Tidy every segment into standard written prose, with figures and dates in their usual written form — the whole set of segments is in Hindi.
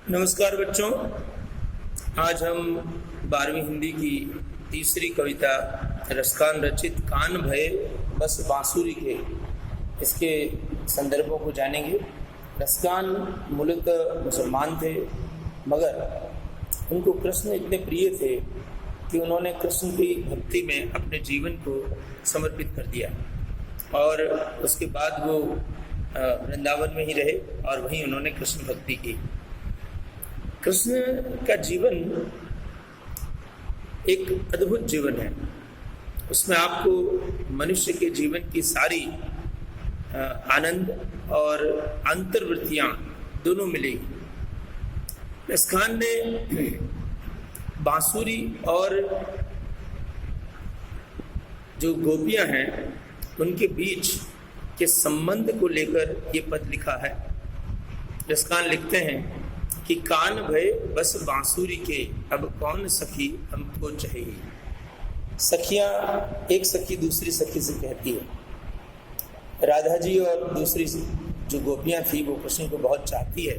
नमस्कार बच्चों, आज हम 12वीं हिंदी की तीसरी कविता रसखान रचित कान भये बस बांसुरी के इसके संदर्भों को जानेंगे। रसखान मूलतः मुसलमान थे, मगर उनको कृष्ण इतने प्रिय थे कि उन्होंने कृष्ण की भक्ति में अपने जीवन को समर्पित कर दिया और उसके बाद वो वृंदावन में ही रहे और वहीं उन्होंने कृष्ण भक्ति की। कृष्ण का जीवन एक अद्भुत जीवन है। उसमें आपको मनुष्य के जीवन की सारी आनंद और अंतर्वृत्तियां दोनों मिलेगी। रसखान ने बांसुरी और जो गोपियां हैं उनके बीच के संबंध को लेकर ये पद लिखा है। रसखान लिखते हैं कि कान भये बस बांसुरी के, अब कौन सखी हमको चाहिए। सखियां, एक सखी दूसरी सखी से कहती है। राधा जी और दूसरी जो गोपियां थी वो कृष्ण को बहुत चाहती है,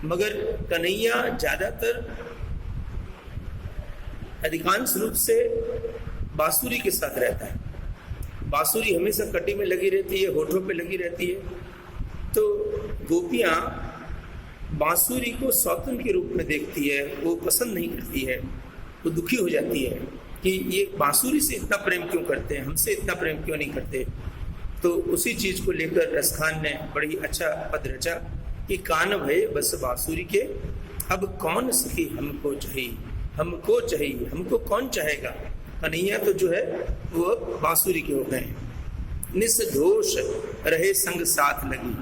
मगर कन्हैया ज्यादातर अधिकांश रूप से बांसुरी के साथ रहता है। बांसुरी हमेशा कटी में लगी रहती है, होठों पे लगी रहती है। तो गोपियां बांसुरी को सौतन के रूप में देखती है, वो पसंद नहीं करती है, वो दुखी हो जाती है कि ये बांसुरी से इतना प्रेम क्यों करते हैं, हमसे इतना प्रेम क्यों नहीं करते। तो उसी चीज को लेकर रसखान ने बड़ी अच्छा पद रचा कि कान भये बस बांसुरी के, अब कौन सखी हमको चाहिए। हमको चाहिए, हमको कौन चाहेगा। कन्हैया तो जो है वो बांसुरी के हो गए। निस दोष रहे संग साथ लगी।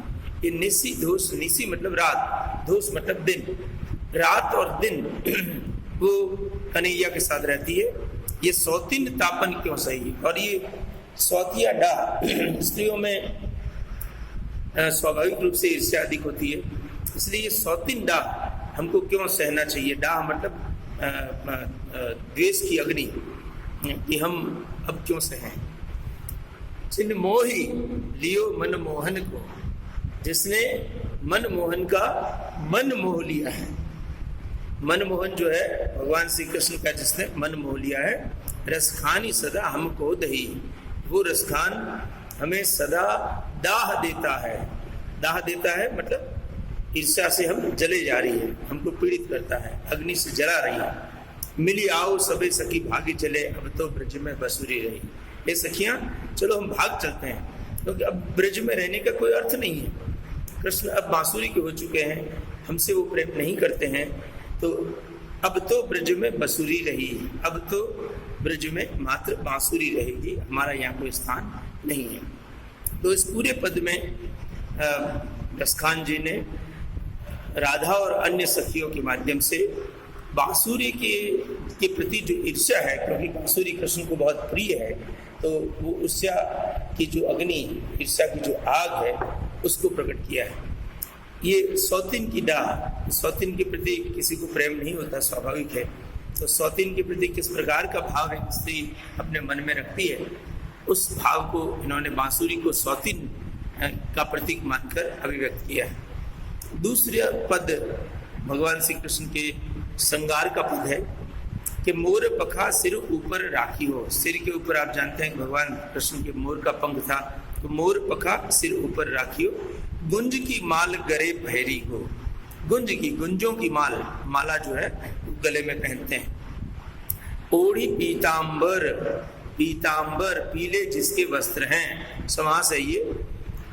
ये निसी दोष, निसी मतलब रात, दोष मतलब दिन, रात और दिन वो कन्हैया के साथ रहती है। ये सौतीन तापन क्यों सही। और ये सौतिया डाह स्त्रियों में स्वाभाविक रूप से ईर्ष्या अधिक होती है, इसलिए ये सौतीन डाह हमको क्यों सहना चाहिए। डाह मतलब द्वेष की अग्नि कि हम अब क्यों सहें। जिन मोही लियो मन मोहन को, जिसने मन मोहन का मन मोह लिया है। मन मोहन जो है भगवान श्री कृष्ण का, जिसने मन मोह लिया है। रसखानी सदा हमको दही, वो रसखान हमें सदा दाह देता है। दाह देता है मतलब ईर्ष्या से हम जले जा रही है, हमको पीड़ित करता है, अग्नि से जला रही है। मिली आओ सबे सखी भागी चले, अब तो ब्रज में बसुरी रही। ये सखियां चलो हम भाग चलते हैं, क्योंकि अब ब्रज में रहने का कोई अर्थ नहीं है। कृष्ण अब बांसुरी के हो चुके हैं, हमसे वो प्रेम नहीं करते हैं, तो अब तो ब्रज में बसुरी रही, अब तो ब्रज में मात्र बांसुरी रहेगी, हमारा यहाँ कोई स्थान नहीं है। तो इस पूरे पद में रसखान जी ने राधा और अन्य सखियों के माध्यम से बांसुरी के प्रति जो ईर्ष्या है, क्योंकि बांसुरी कृष्ण को बहुत प्रिय है, तो वो ईर्ष्या की जो अग्नि, ईर्ष्या की जो आग है, उसको प्रकट किया है। ये सौतीन की डाह, सौतीन के प्रति किसी को प्रेम नहीं होता, स्वाभाविक है। तो सौतीन के प्रति किस प्रकार का भाव है स्त्री अपने मन में रखती है, उस भाव को इन्होंने बांसुरी को सौतीन का प्रतीक मानकर अभिव्यक्त किया है। दूसरा पद भगवान श्री कृष्ण के श्रृंगार का पद है कि मोर पखा सिर ऊपर राखी हो। सिर के ऊपर आप जानते हैं भगवान कृष्ण के मोर का पंख था, तो मोर पखा सिर ऊपर राखी हो। गुंज की माल गले भैरी हो। गुंज की, गुंजों की माल, माला जो है गले में पहनते हैं। ओढ़ी पीतांबर, पीतांबर पीले जिसके वस्त्र हैं, समास है ये।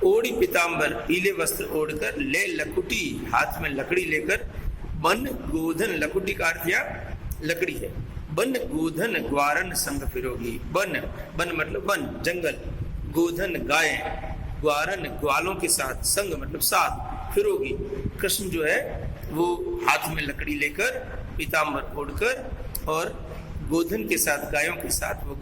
ओढ़ी पीतांबर, पीले वस्त्र ओढ़कर, ले लकुटी, हाथ में लकड़ी लेकर, बन गोधन, लकुटी का अर्थ या लकड़ी है। बन गोधन ग्वारन संग फिरोगी। बन, बन मतलब वन, जंगल, गोधन गाय, ग्वारन ग्वालों के साथ, संग मतलब साथ, फिरोगी। कृष्ण जो है वो हाथ में लकड़ी लेकर, पीतांबर ओढ़कर और गोधन के साथ, गायों के साथ, वो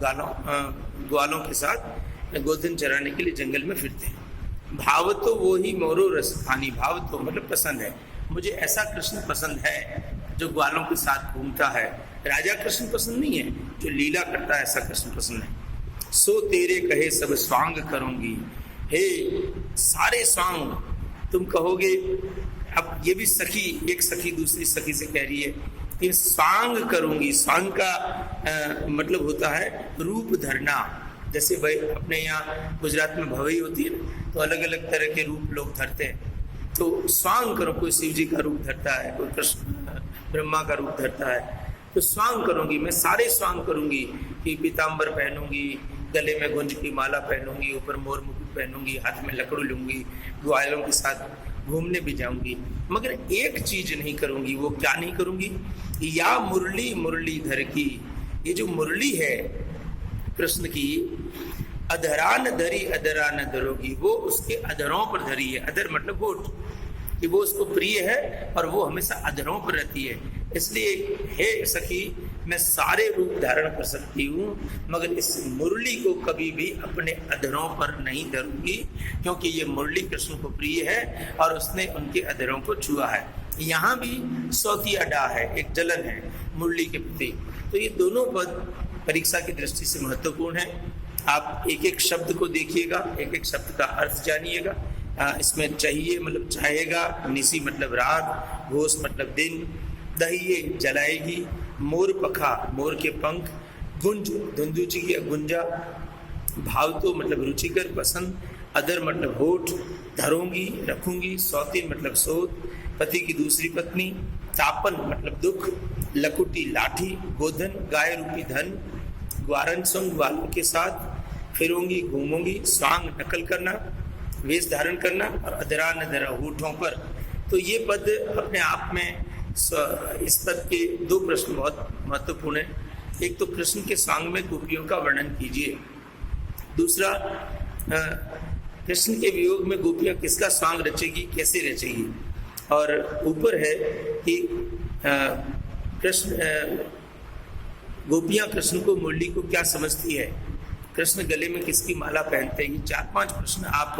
ग्वालों के साथ गोधन चराने के लिए जंगल में फिरते हैं। भाव तो वो ही मोरो रसखानी, भाव तो मतलब पसंद है, मुझे ऐसा कृष्ण पसंद है जो ग्वालों के साथ घूमता है। राजा कृष्ण पसंद नहीं है, जो लीला करता है ऐसा कृष्ण पसंद है। सो तेरे कहे सब स्वांग करूंगी, हे सारे स्वांग तुम कहोगे, अब ये भी सखी, एक सखी दूसरी सखी से कह रही है कि स्वांग करूंगी। स्वांग का मतलब होता है रूप धरना। जैसे भाई अपने यहाँ गुजरात में भवई होती है ना, तो अलग अलग तरह के रूप लोग धरते हैं। तो स्वांग करो, कोई शिव जी का रूप धरता है, कोई कृष्ण ब्रह्मा का रूप धरता है, तो स्वांग करूंगी, मैं सारे स्वांग करूंगी कि पीताम्बर पहनूंगी, गले में गुंज की माला पहनूंगी, ऊपर मोर मुकुट पहनूंगी, हाथ में लकड़ू लूंगी, ग्वालों के साथ घूमने भी जाऊंगी, मगर एक चीज नहीं करूंगी। वो क्या नहीं करूंगी? या मुरली मुरलीधर की, ये जो मुरली है कृष्ण की, अधरान धरी अधरान धरोगी, वो उसके अधरों पर धरी है। अधर मतलब होठ, कि वो उसको प्रिय है और वो हमेशा अधरों पर रहती है। इसलिए हे सखी, मैं सारे रूप धारण कर सकती हूँ, मगर इस मुरली को कभी भी अपने अधरों पर नहीं धरूंगी, क्योंकि ये मुरली कृष्ण को प्रिय है और उसने उनके अधरों को छुआ है। यहाँ भी सौतिया डा है, एक जलन है मुरली के प्रति। तो ये दोनों पद परीक्षा की दृष्टि से महत्वपूर्ण है। आप एक एक शब्द को देखिएगा, एक एक शब्द का अर्थ जानिएगा। इसमें चाहिए मतलब चाहेगा, निसी मतलब रात, घोष मतलब दिन, दहिए जलाएगी, मोर पखा मोर के पंख, गुंज धुंधुची की गुंजा, भाव तो मतलब रुचिकर पसंद, अदर मतलब होठ, धरूंगी रखूंगी, सौतीन मतलब सोत, पति की दूसरी पत्नी, तापन मतलब दुख, लकुटी लाठी, गोधन गाय रूपी धन, ग्वारन संग ग्वालों के साथ, फिरूंगी घूमूंगी, स्वांग नकल करना, वेश धारण करना, और अधरा नधरा होठों पर। तो ये पद अपने आप में, इस पद के दो प्रश्न बहुत महत्वपूर्ण है। एक तो कृष्ण के स्वांग में गोपियों का वर्णन कीजिए, दूसरा कृष्ण के वियोग में गोपियां किसका स्वांग रचेगी, कैसे रचेगी। और ऊपर है कि कृष्ण गोपियां कृष्ण को, मुरली को क्या समझती है, कृष्ण गले में किसकी माला पहनते हैं। ये 4-5 प्रश्न आप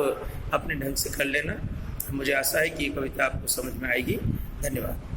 अपने ढंग से कर लेना। मुझे आशा है कि ये कविता आपको समझ में आएगी। धन्यवाद।